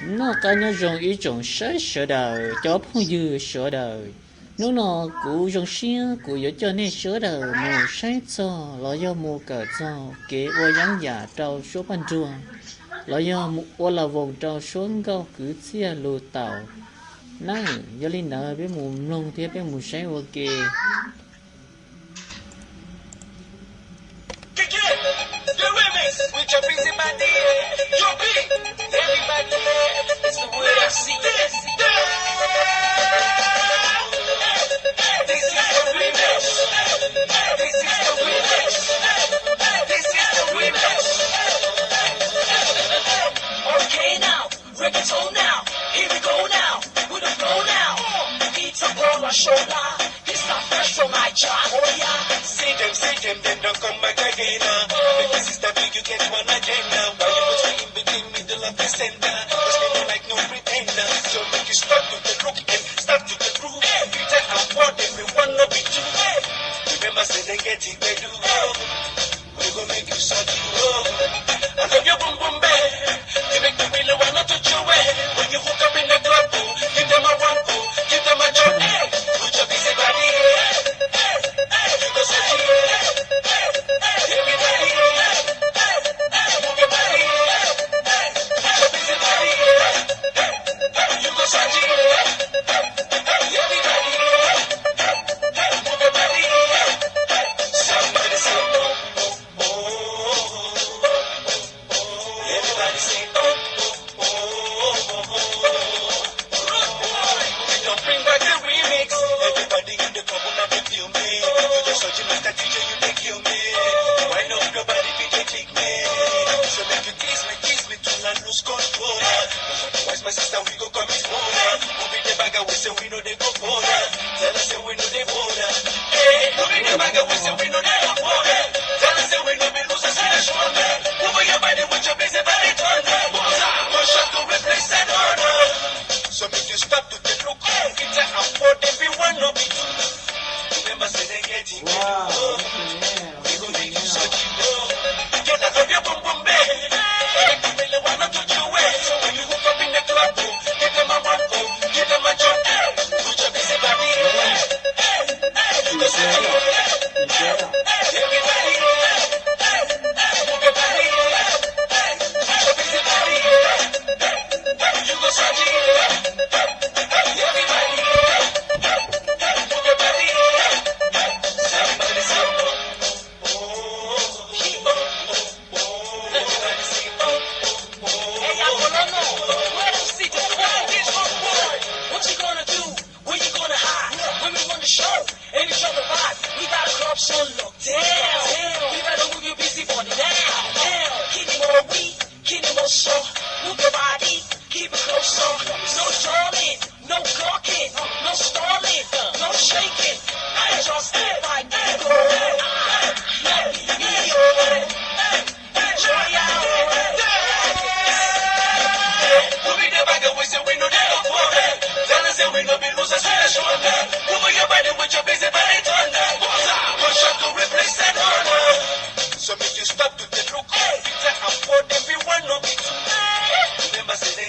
nó có nhớ dùng ý dùng sửa đời cho phong dư sửa đời nó cụ dùng xia cụ yếu cho nên sửa đời mù sai cho lo do mù cờ cho kế ô giáng giả trâu số ban chuông lo do mù ô là vùng trâu xuống gâu cứ chia lù tàu này do linh nợ với mù nông thế với mù sai ok. With your busy body, your beat, everybody, it's the way I see it. This is the remix. This is the remix. This is the remix. Okay now, reggaeton now, here we go now, with the flow now. It's up on my shoulder, it's not fresh from my job. Oh yeah, see them, then don't come back again. This is the big, you get one agenda. Why you was in between middle of the center? Cause they don't like no pretender. So make you start to the look and start to the groove. You tell them what everyone know be true. Remember say they get it, they do. We gon' make you suck you up. I love your boom boom bang. You make the real one not touch your way. When you hook up in the club, give them a one, give them a jump. Put your busy body. You go suck you up. Everybody, move your body. Put your busy body. You go suck you up. Everybody, move your body. Somebody say no. Everybody say no. We don't bring back the remix. Everybody in the club will not be feel me. You just such a master DJ, you they kill me. Wind up your body, be they take me. So make you tease me till I lose control. Otherwise, my sister, we go come his border. Who be the bagger, we say we know they go border. Tell us say we know they border. Hey, who be the bagger, we say we know they go border. Tell us say we know we lose us in the shoulder. Move your body with your busy body turner. One shot to replace that order. So make you stop to the look. It's a afford everyone no be true. Remember say they get it. Wow. We gon' make you suck you up. Get out of your boom boom bed. Make you really wanna touch your way. So when you hook up in the club, give them a one, give them a jump. Put your busy body. You go suck you up. Everybody, move your body. Put your busy body. You go suck you up. Everybody, move your body. Somebody say no. Everybody say no. Hey, Apollo, where do see the crowd is on board? What you gonna do? Where you gonna hide? When we run the show, and it's on the vibe, we got a club so lockdown. We better move your busy body now. Keep it more weak, keep it more soul. Move your body, keep it closer. No stalling, no gawking, no stalling, no shaking. I just step like ego. Let me be your enjoy out. We'll be the bagger, we say we know they go for it. Tell us that we know we lose us in the shoulder. Move your body with your busy body thunder. One shot to replace that order. So make you stop to the look. It's a afford everyone no be true. Remember say they